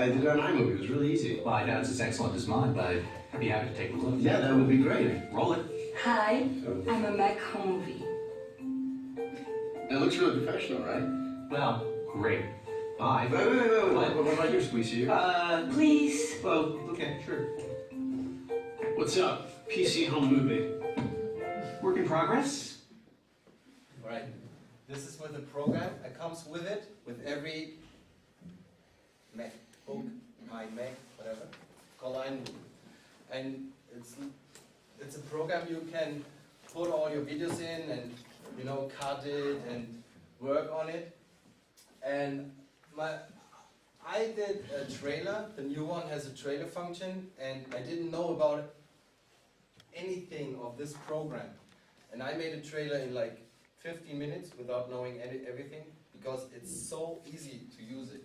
did it on iMovie. It was really easy. Well, I doubt it's as excellent as mine, but I'd be happy to take a look. Yeah, that would be great. Roll it. Hi, I'm a Mac movie. It looks really professional, right? Well, great. Bye. Wait. What about your squeezy? Please. Well, okay, sure. What's up? PC home movie. Work in progress? Alright, this is with a program. It comes with it, with every MacBook, iMac, whatever, called iMovie. And it's a program you can put all your videos in and, you know, cut it and work on it. And I did a trailer. The new one has a trailer function, and I didn't know about anything of this program. And I made a trailer in like 15 minutes without knowing everything, because it's so easy to use it.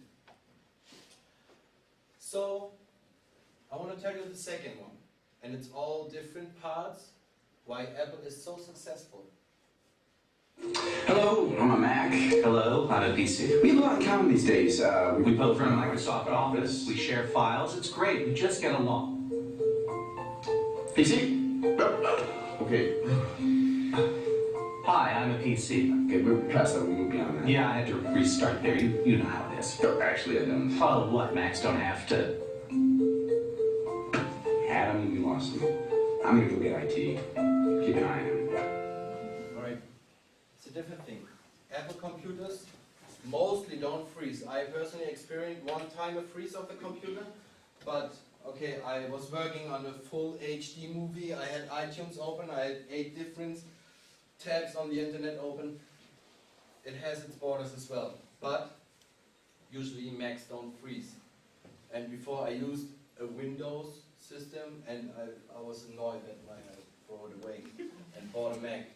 So I want to tell you the second one, and it's all different parts why Apple is so successful. Hello, I'm a Mac. Hello, I'm a PC. We have a lot in common these days. We both run Microsoft Office. We share files. It's great. We just get along. PC? Okay. Hi, I'm a PC. Okay, we're past that. We moved beyond that. Yeah, I had to restart there. You know how it is. No, actually, I don't. Oh, what? Macs don't have to. Adam, we lost him. I'm gonna go get IT. Keep an eye on him. Alright, it's a different thing. Apple computers mostly don't freeze. I personally experienced one time a freeze of the computer, but okay, I was working on a full HD movie. I had iTunes open. I had 8 different tabs on the internet open. It has its borders as well, but usually Macs don't freeze. And before I used a Windows system, and I was annoyed that I threw it away and bought a Mac.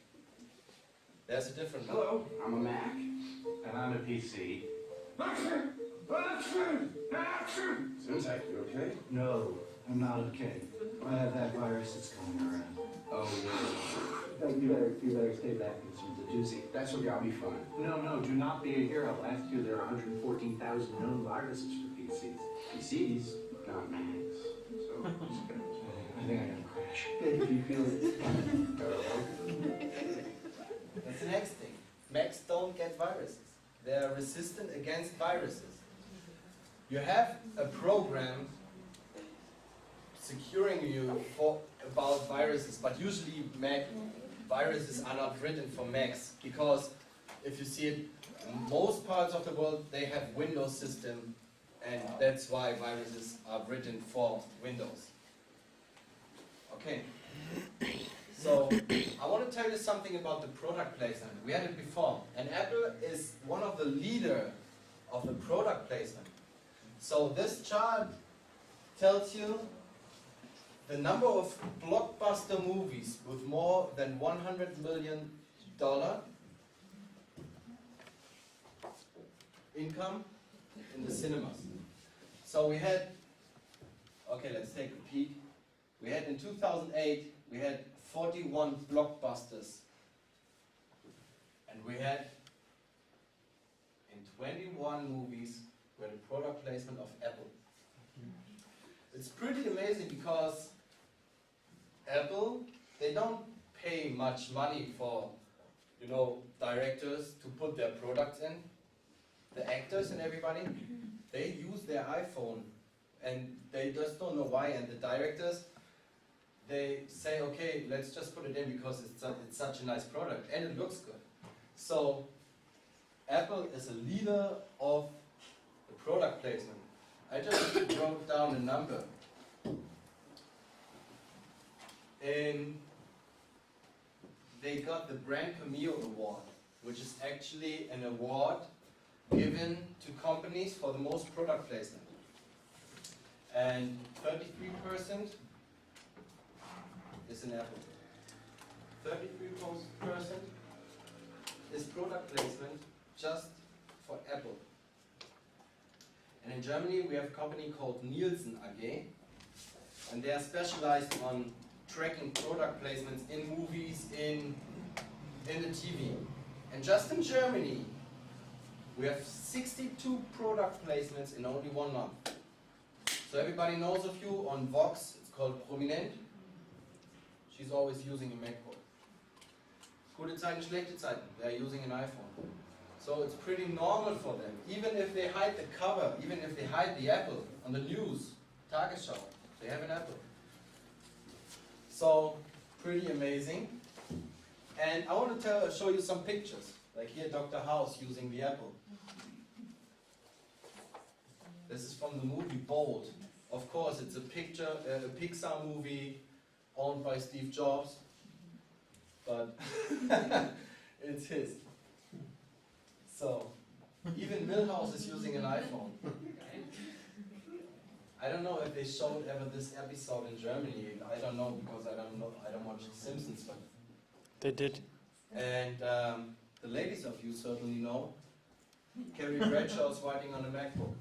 There's a difference. Hello, I'm a Mac. And I'm a PC. Syntax, you okay? No, I'm not okay. I have that virus that's going around. Oh, no. You better stay back. It's a doozy. That's okay, I'll be fine. No, do not be a hero. Last year there were 114,000 known viruses for PCs. PCs, not Macs. So, I think I'm gonna crash. If you feel it. That's the next thing. Macs don't get viruses. They are resistant against viruses. You have a program securing you about viruses, but usually Mac viruses are not written for Macs, because if you see it, in most parts of the world they have Windows system, and that's why viruses are written for Windows. Okay. So, I want to tell you something about the product placement. We had it before, and Apple is one of the leaders of the product placement. So this chart tells you the number of blockbuster movies with more than $100 million income in the cinemas. So we had, okay, let's take a peek. We had in 2008, we had 41 blockbusters, and we had in 21 movies were the product placement of Apple. It's pretty amazing, because Apple, they don't pay much money for, you know, directors to put their products in. The actors and everybody, they use their iPhone, and they just don't know why. And the directors, they say, okay, let's just put it in because it's such a nice product and it looks good. So Apple is a leader of the product placement. I just wrote down a number. And they got the Brand Cameo Award, which is actually an award given to companies for the most product placement. And 33% is an Apple. 33% is product placement just for Apple. And in Germany we have a company called Nielsen AG, and they are specialized on tracking product placements in movies, in the TV. And just in Germany we have 62 product placements in only 1 month. So everybody knows of you on Vox, it's called Prominent. She's always using a MacBook. Gute Zeiten, schlechte Zeiten, they're using an iPhone. So it's pretty normal for them. Even if they hide the cover, even if they hide the Apple on the news, Tagesschau, they have an Apple. So, pretty amazing. And I want to show you some pictures. Like here, Dr. House using the Apple. This is from the movie Bold. Of course, it's a Pixar movie owned by Steve Jobs, but it's his. So, even Milhouse is using an iPhone. I don't know if they showed ever this episode in Germany. I don't know because I don't watch The Simpsons, but They did. and the ladies of you certainly know. Carrie Bradshaw is writing on a MacBook.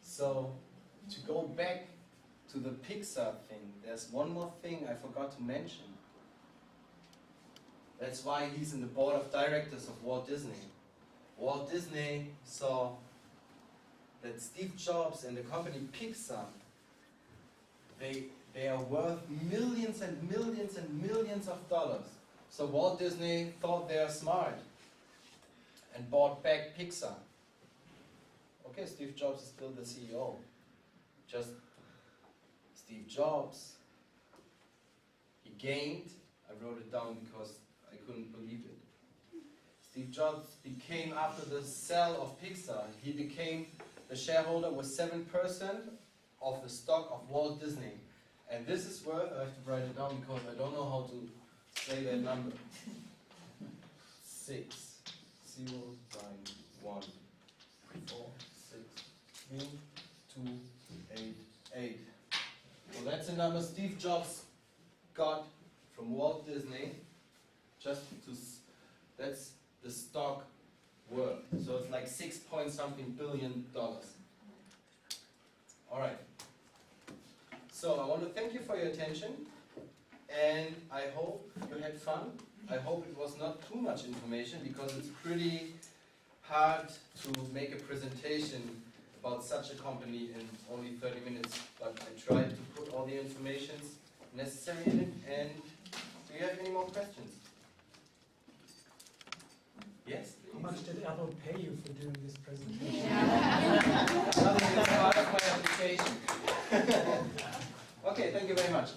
So, to go back to the Pixar thing, there's one more thing I forgot to mention. That's why he's in the board of directors of Walt Disney. Walt Disney saw that Steve Jobs and the company Pixar, they are worth millions and millions and millions of dollars. So Walt Disney thought they are smart and bought back Pixar. Okay, Steve Jobs is still the CEO. Just Steve Jobs, he gained, I wrote it down because I couldn't believe it. Steve Jobs became, after the sale of Pixar, he became the shareholder with 7% of the stock of Walt Disney. And this is worth, I have to write it down because I don't know how to say that number. 6,091,463,288. So that's the number Steve Jobs got from Walt Disney. That's the stock worth. So it's like 6-point-something billion dollars. All right. So I want to thank you for your attention, and I hope you had fun. I hope it was not too much information because it's pretty hard to make a presentation about such a company in only 30 minutes, but I tried to put all the information necessary in it. And do you have any more questions? Yes? How much did Apple pay you for doing this presentation? Nothing is part of my application. Okay, thank you very much.